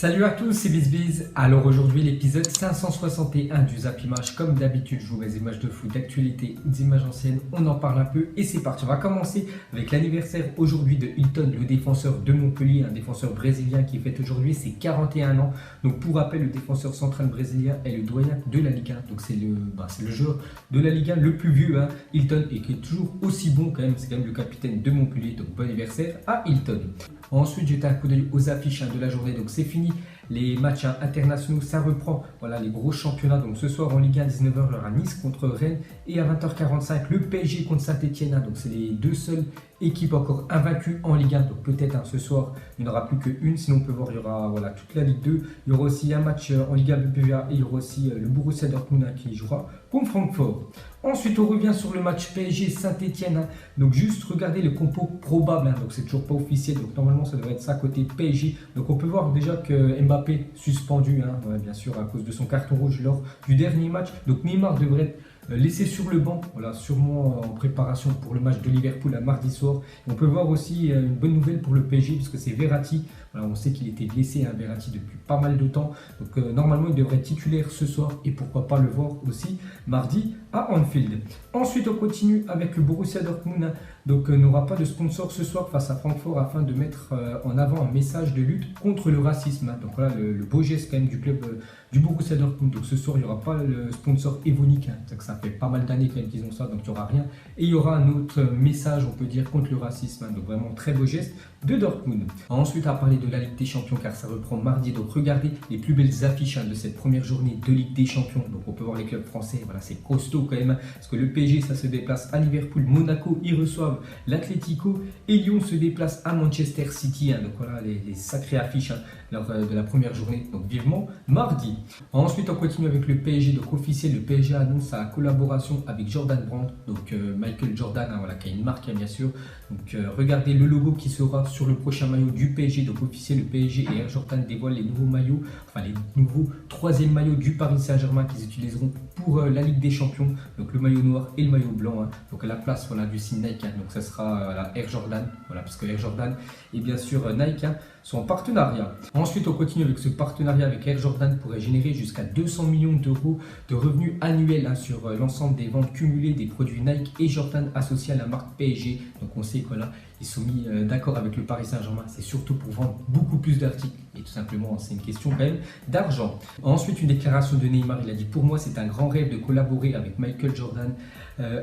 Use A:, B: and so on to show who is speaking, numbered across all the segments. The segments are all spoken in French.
A: Salut à tous, c'est BizBiz. Alors aujourd'hui, l'épisode 561 du Zap Image. Comme d'habitude, je vous mets des images de foot, d'actualité, des images anciennes. On en parle un peu et c'est parti. On va commencer avec l'anniversaire aujourd'hui de Hilton, le défenseur de Montpellier, un défenseur brésilien qui fête aujourd'hui ses 41 ans. Donc pour rappel, le défenseur central brésilien est le doyen de la Ligue 1. Donc c'est le joueur de la Ligue 1 le plus vieux, Hilton, et qui est toujours aussi bon quand même. C'est quand même le capitaine de Montpellier. Donc bon anniversaire à Hilton. Ensuite, j'étais un coup d'œil aux affiches de la journée. Donc c'est fini. Les matchs internationaux, ça reprend. Voilà les gros championnats. Donc ce soir en Ligue 1, 19h, il y aura Nice contre Rennes. Et à 20h45, le PSG contre Saint-Etienne. Donc c'est les deux seules équipes encore invaincues en Ligue 1. Donc peut-être ce soir, il n'y en aura plus qu'une. Sinon, on peut voir, il y aura toute la Ligue 2. Il y aura aussi un match en Liga BBVA. Et il y aura aussi le Borussia Dortmund qui jouera contre Francfort. Ensuite, on revient sur le match PSG Saint-Etienne. Donc juste regardez le compo probable. Donc c'est toujours pas officiel. Donc normalement, ça devrait être ça côté PSG. Donc on peut voir déjà que Mbappé suspendu, bien sûr, à cause de son carton rouge lors du dernier match. Donc Neymar devrait être laissé sur le banc, voilà, sûrement en préparation pour le match de Liverpool à mardi soir. Et on peut voir aussi une bonne nouvelle pour le PSG puisque c'est Verratti. Voilà, on sait qu'il était blessé, Verratti, depuis pas mal de temps. Donc normalement, il devrait être titulaire ce soir et pourquoi pas le voir aussi mardi à Anfield. Ensuite, on continue avec le Borussia Dortmund. Donc n'aura pas de sponsor ce soir face à Francfort afin de mettre en avant un message de lutte contre le racisme. Donc voilà le beau geste quand même du club du Borussia Dortmund. Donc ce soir, il n'y aura pas le sponsor Evonik. Ça fait pas mal d'années quand même qu'ils ont ça, donc il n'y aura rien. Et il y aura un autre message, on peut dire, contre le racisme. Donc vraiment très beau geste de Dortmund. Ensuite, à parler de la Ligue des Champions, car ça reprend mardi. Donc regardez les plus belles affiches de cette première journée de Ligue des Champions. Donc on peut voir les clubs français, voilà, c'est costaud quand même. Parce que le PSG, ça se déplace à Liverpool, Monaco, ils reçoivent l'Atlético et Lyon se déplace à Manchester City. Donc voilà les sacrées affiches lors de la première journée. Donc vivement mardi. Ensuite, on continue avec le PSG. Donc officiel, le PSG annonce sa collaboration avec Jordan Brand. Donc Michael Jordan, qui a une marque bien sûr. Donc regardez le logo qui sera sur le prochain maillot du PSG. Donc officiel, le PSG et Air Jordan dévoilent les nouveaux maillots, les nouveaux troisième maillots du Paris Saint-Germain qu'ils utiliseront pour la Ligue des Champions. Donc le maillot noir et le maillot blanc. Donc à la place du signe Nike. Donc ça sera la Air Jordan, parce que Air Jordan et bien sûr Nike sont en partenariat. Ensuite, on continue avec ce partenariat avec Air Jordan pourrait générer jusqu'à 200 millions d'euros de revenus annuels sur l'ensemble des ventes cumulées des produits Nike et Jordan associés à la marque PSG. Donc on sait que là, ils sont mis d'accord avec le Paris Saint-Germain. C'est surtout pour vendre beaucoup plus d'articles. Et tout simplement, c'est une question quand même d'argent. Ensuite, une déclaration de Neymar. Il a dit: pour moi, c'est un grand rêve de collaborer avec Michael Jordan.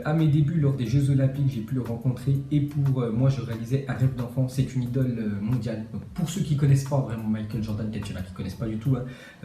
A: À mes débuts, lors des Jeux Olympiques, j'ai pu le rencontrer. Et pour moi, je réalisais un rêve d'enfant. C'est une idole mondiale. Donc, pour ceux qui ne connaissent pas vraiment Michael Jordan, peut-être qu'il y en a qui ne connaissent pas du tout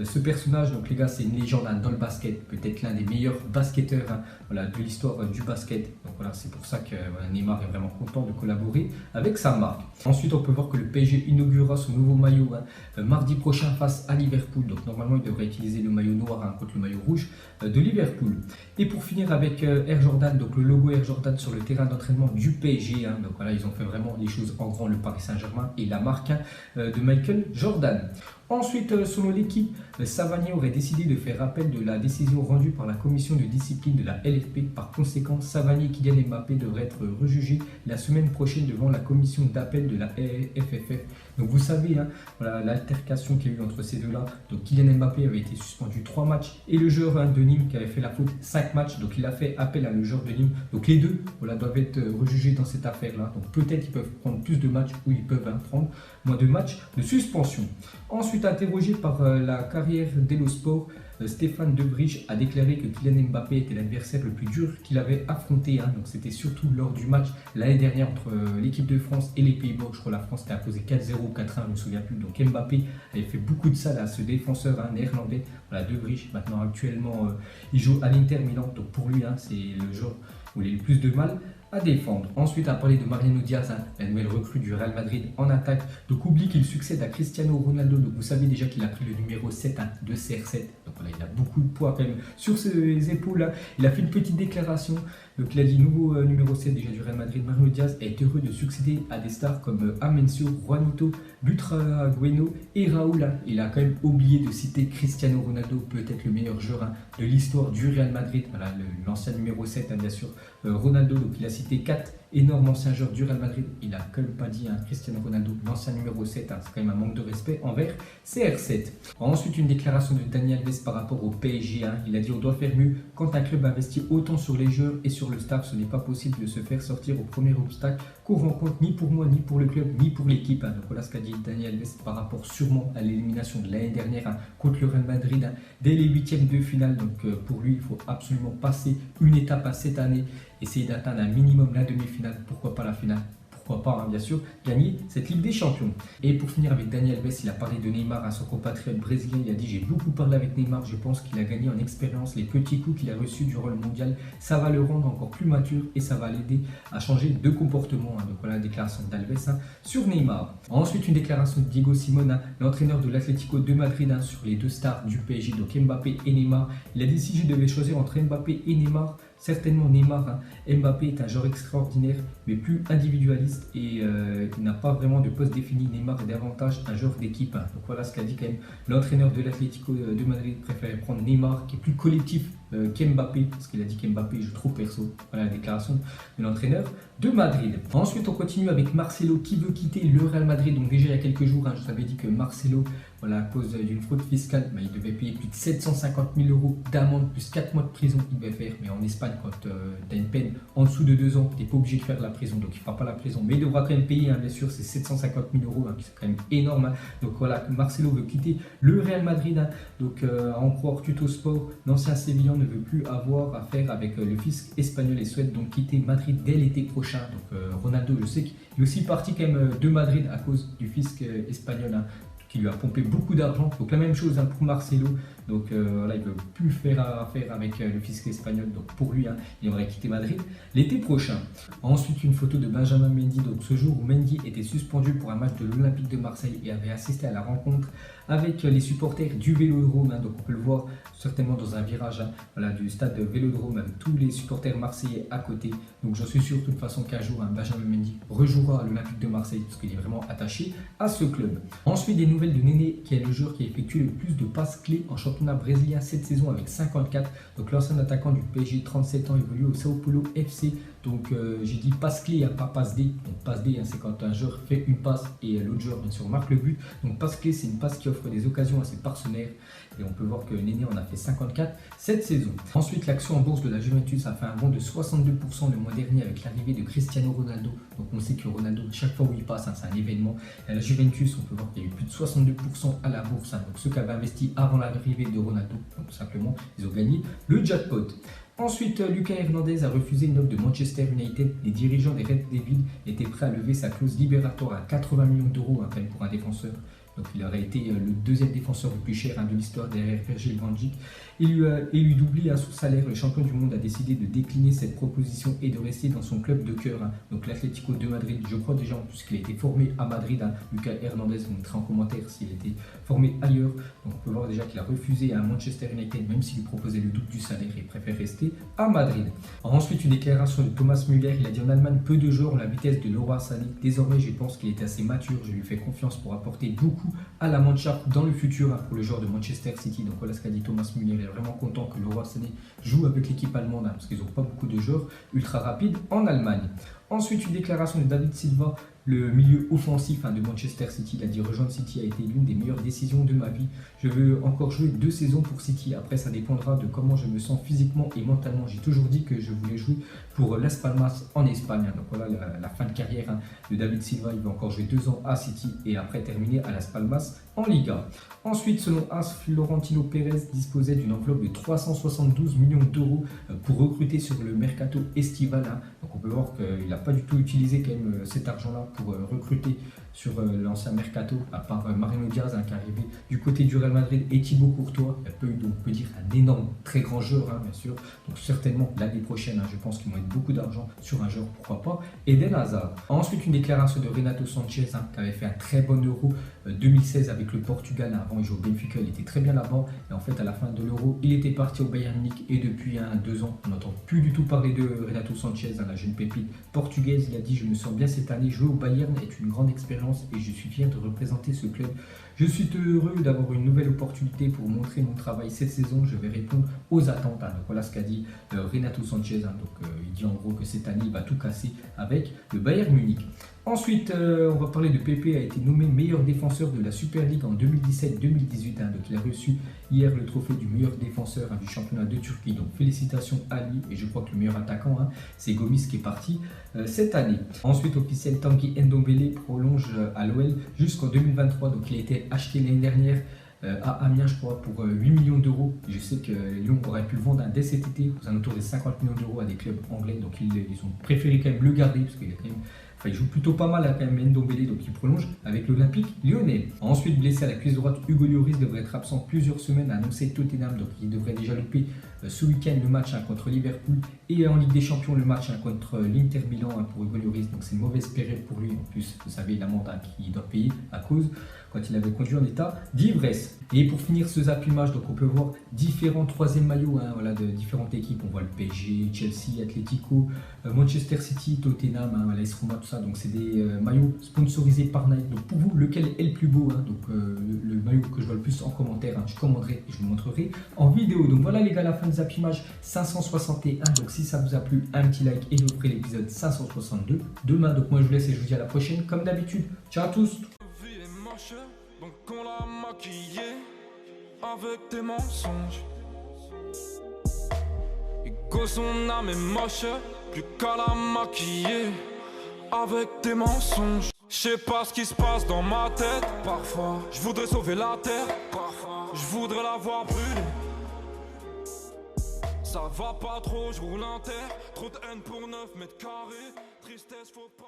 A: ce personnage. Donc les gars, c'est une légende dans le basket. Peut-être l'un des meilleurs basketteurs de l'histoire du basket. Donc voilà, c'est pour ça que Neymar est vraiment content de collaborer avec sa marque. Ensuite, on peut voir que le PSG inaugurera son nouveau maillot mardi prochain face à Liverpool. Donc normalement, il devrait utiliser le maillot noir contre le maillot rouge de Liverpool. Et pour finir avec Air Jordan, donc le logo Air Jordan sur le terrain d'entraînement du PSG. Donc voilà, ils ont fait vraiment les choses en grand, le Paris Saint-Germain et la marque de Michael Jordan. Ensuite, selon l'équipe, Savanier aurait décidé de faire appel de la décision rendue par la commission de discipline de la LFP. Par conséquent, Savanier et Kylian Mbappé devraient être rejugés la semaine prochaine devant la commission d'appel de la FFF. Donc vous savez, l'altercation qu'il y a eu entre ces deux-là. Donc Kylian Mbappé avait été suspendu 3 matchs et le joueur de Nîmes qui avait fait la faute 5 matchs. Donc il a fait appel à le joueur de Nîmes. Donc les deux doivent être rejugés dans cette affaire-là. Donc peut-être qu'ils peuvent prendre plus de matchs ou ils peuvent prendre moins de matchs de suspension. Ensuite, interrogé par la carrière d'Hello Sport, Stéphane Debrich a déclaré que Kylian Mbappé était l'adversaire le plus dur qu'il avait affronté. Donc c'était surtout lors du match l'année dernière entre l'équipe de France et les Pays-Bas. Je crois que la France était imposée 4-0 ou 4-1, je ne me souviens plus. Donc Mbappé avait fait beaucoup de sale à ce défenseur néerlandais. Debrich, maintenant actuellement, il joue à l'Inter Milan. Donc pour lui, c'est le joueur où il a eu le plus de mal à défendre. Ensuite, à parler de Mariano Diaz, la nouvelle recrue du Real Madrid en attaque. Donc oublie qu'il succède à Cristiano Ronaldo. Donc vous savez déjà qu'il a pris le numéro 7 de CR7. Donc voilà, il a beaucoup de poids quand même sur ses épaules. Il a fait une petite déclaration. Donc il a dit: nouveau numéro 7 déjà du Real Madrid, Mariano Diaz est heureux de succéder à des stars comme Amencio, Juanito, Butragueno et Raúl. Il a quand même oublié de citer Cristiano Ronaldo, peut-être le meilleur joueur de l'histoire du Real Madrid. Voilà, l'ancien numéro 7, bien sûr, Ronaldo. Donc il a cité 4 énorme ancien joueur du Real Madrid. Il a quand même pas dit Cristiano Ronaldo, l'ancien numéro 7, c'est quand même un manque de respect envers CR7. Ensuite, une déclaration de Dani Alves par rapport au PSG. Il a dit on doit faire mieux. Quand un club investit autant sur les joueurs et sur le staff, ce n'est pas possible de se faire sortir au premier obstacle qu'on rencontre, ni pour moi, ni pour le club, ni pour l'équipe. Donc voilà ce qu'a dit Dani Alves par rapport sûrement à l'élimination de l'année dernière contre le Real Madrid dès les huitièmes de finale. Donc pour lui, il faut absolument passer une étape à cette année, essayer d'atteindre un minimum la demi-finale, pourquoi pas la finale. Pourquoi pas, bien sûr, gagner cette Ligue des Champions. Et pour finir avec Dani Alves, il a parlé de Neymar à son compatriote brésilien. Il a dit j'ai beaucoup parlé avec Neymar, je pense qu'il a gagné en expérience. Les petits coups qu'il a reçus durant le mondial, ça va le rendre encore plus mature et ça va l'aider à changer de comportement. Donc voilà la déclaration d'Alves sur Neymar. Ensuite, une déclaration de Diego Simón, l'entraîneur de l'Atlético de Madrid, sur les deux stars du PSG, donc Mbappé et Neymar. Il a dit si je devais choisir entre Mbappé et Neymar, certainement Neymar. Mbappé est un joueur extraordinaire, mais plus individualiste et il n'a pas vraiment de poste défini. Neymar est davantage un joueur d'équipe. Donc voilà ce qu'a dit quand même l'entraîneur de l'Atlético de Madrid. Préférait prendre Neymar, qui est plus collectif qu'Mbappé, parce qu'il a dit qu'Mbappé joue trop perso. Voilà la déclaration de l'entraîneur de Madrid. Ensuite, on continue avec Marcelo qui veut quitter le Real Madrid. Donc déjà il y a quelques jours, je vous avais dit que Marcelo, voilà, à cause d'une fraude fiscale, il devait payer plus de 750 000 euros d'amende, plus 4 mois de prison il devait faire. Mais en Espagne, quand tu as une peine en dessous de 2 ans, tu n'es pas obligé de faire la prison, donc il ne fera pas la prison. Mais il devra quand même payer, bien sûr, c'est 750 000 euros, qui c'est quand même énorme. Donc voilà, Marcelo veut quitter le Real Madrid. Donc à en croire Tuttosport, l'ancien Sévillan ne veut plus avoir affaire avec le fisc espagnol et souhaite donc quitter Madrid dès l'été prochain. Donc Ronaldo, je sais qu'il est aussi parti quand même de Madrid à cause du fisc espagnol, qui lui a pompé beaucoup d'argent. Donc la même chose pour Marcelo. Donc voilà, il ne veut plus faire affaire avec le fisc espagnol. Donc pour lui, il aurait quitté Madrid l'été prochain. Ensuite, une photo de Benjamin Mendy. Donc ce jour où Mendy était suspendu pour un match de l'Olympique de Marseille et avait assisté à la rencontre avec les supporters du Vélodrome. Donc on peut le voir certainement dans un virage voilà, du stade de Vélodrome avec tous les supporters marseillais à côté. Donc j'en suis sûr de toute façon qu'un jour Benjamin Mendy rejouera à l'Olympique de Marseille parce qu'il est vraiment attaché à ce club. Ensuite, des nouvelles de Néné, qui est le joueur qui a effectué le plus de passes clés en championnat brésilien cette saison avec 54. Donc l'ancien attaquant du PSG, 37 ans, évolue au Sao Paulo FC. Donc j'ai dit passe clé, pas passe D. Donc passe D, c'est quand un joueur fait une passe et l'autre joueur bien sûr marque le but. Donc passe clé, c'est une passe qui offre des occasions à ses partenaires. Et on peut voir que Néné en a fait 54 cette saison. Ensuite, l'action en bourse de la Juventus a fait un bond de 62% le mois dernier avec l'arrivée de Cristiano Ronaldo. Donc on sait que Ronaldo, chaque fois où il passe, c'est un événement. À la Juventus, on peut voir qu'il y a eu plus de 62% à la bourse. Donc ceux qui avaient investi avant l'arrivée de Ronaldo, donc tout simplement, ils ont gagné le jackpot. Ensuite, Lucas Hernandez a refusé une offre de Manchester United. Les dirigeants des Red Devils étaient prêts à lever sa clause libératoire à 80 millions d'euros quand même pour un défenseur. Donc il aurait été le deuxième défenseur le plus cher de l'histoire derrière Virgil van Dijk. Il lui doublé son salaire. Le champion du monde a décidé de décliner cette proposition et de rester dans son club de cœur. Donc l'Atlético de Madrid, je crois déjà en plus qu'il a été formé à Madrid. Lucas Hernandez, vous mettrez en commentaire s'il a été formé ailleurs. Donc on peut voir déjà qu'il a refusé à Manchester United, même s'il lui proposait le double du salaire, et préfère rester à Madrid. Ensuite, une déclaration de Thomas Müller. Il a dit en Allemagne, peu de joueurs ont la vitesse de Leroy Sané. Désormais, je pense qu'il est assez mature. Je lui fais confiance pour apporter beaucoup à la Mannschaft dans le futur pour le joueur de Manchester City. Donc voilà ce qu'a dit Thomas Müller. Il est vraiment content que Leroy Sané joue avec l'équipe allemande parce qu'ils n'ont pas beaucoup de joueurs ultra rapides en Allemagne. Ensuite, une déclaration de David Silva, le milieu offensif de Manchester City. Il a dit rejoindre City a été l'une des meilleures décisions de ma vie. Je veux encore jouer 2 saisons pour City. Après, ça dépendra de comment je me sens physiquement et mentalement. J'ai toujours dit que je voulais jouer pour Las Palmas en Espagne. Donc voilà la fin de carrière de David Silva. Il va encore jouer 2 ans à City et après terminer à Las Palmas en Liga. Ensuite, selon AS, Florentino Pérez disposait d'une enveloppe de 372 millions d'euros pour recruter sur le mercato estival. Donc on peut voir qu'il n'a pas du tout utilisé quand même cet argent-là pour recruter sur l'ancien mercato, à part Mariano Diaz qui est arrivé du côté du Real Madrid et Thibaut Courtois. On peut dire un énorme, très grand joueur, bien sûr. Donc certainement l'année prochaine, je pense qu'ils vont mettre beaucoup d'argent sur un joueur, pourquoi pas, Eden Hazard. Ensuite, une déclaration de Renato Sanchez qui avait fait un très bon Euro 2016 avec le Portugal. Avant, il jouait au Benfica, il était très bien là-bas. Et en fait, à la fin de l'Euro, il était parti au Bayern Munich et depuis 2 ans, on n'entend plus du tout parler de Renato Sanchez, la jeune pépite portugaise. Il a dit je me sens bien cette année, jouer au Bayern est une grande expérience et je suis fier de représenter ce club. Je suis heureux d'avoir une nouvelle opportunité pour montrer mon travail cette saison. Je vais répondre aux attentes. Donc voilà ce qu'a dit Renato Sanchez. Il dit en gros que cette année, il va tout casser avec le Bayern Munich. Ensuite, on va parler de Pepe, a été nommé meilleur défenseur de la Super League en 2017-2018. Donc il a reçu hier le trophée du meilleur défenseur du championnat de Turquie. Donc félicitations à lui. Et je crois que le meilleur attaquant, c'est Gomis qui est parti cette année. Ensuite, officiel, Tanguy Ndombele prolonge à l'OL jusqu'en 2023. Donc il a été acheté l'année dernière à Amiens, je crois, pour 8 millions d'euros. Je sais que Lyon aurait pu le vendre dès cet été aux alentours des 50 millions d'euros à des clubs anglais. Donc ils ont préféré quand même le garder parce qu'il est quand même... Enfin, il joue plutôt pas mal quand même Ndombele, donc il prolonge avec l'Olympique lyonnais. Ensuite, blessé à la cuisse droite, Hugo Lloris devrait être absent plusieurs semaines, a annoncé Tottenham, donc il devrait déjà louper ce week-end le match contre Liverpool et en Ligue des Champions le match contre l'Inter Milan pour Hugo Lloris. Donc c'est une mauvaise période pour lui. En plus, vous savez l'amende qu'il doit payer à cause quand il avait conduit en état d'ivresse. Et pour finir ce Zappy Match, donc on peut voir différents troisième maillots voilà, de différentes équipes. On voit le PSG, Chelsea, Atletico, Manchester City, Tottenham, l'AS Roma, tout ça. Donc c'est des maillots sponsorisés par Nike. Donc pour vous, lequel est le plus beau donc le maillot que je vois le plus en commentaire, je commanderai et je vous montrerai en vidéo. Donc voilà les gars, la fin de Zappy Match 561. Donc si ça vous a plu, un petit like et je vous ferai l'épisode 562 demain. Donc moi je vous laisse et je vous dis à la prochaine comme d'habitude. Ciao à tous.
B: Donc on l'a maquillé avec tes mensonges. Et que son âme est moche, plus qu'à la maquiller avec tes mensonges. Je sais pas ce qui se passe dans ma tête. Parfois, je voudrais sauver la terre. Parfois, je voudrais la voir brûler. Ça va pas trop, je roule un terre. Trop de haine pour 9 mètres carrés. Tristesse, faut pas.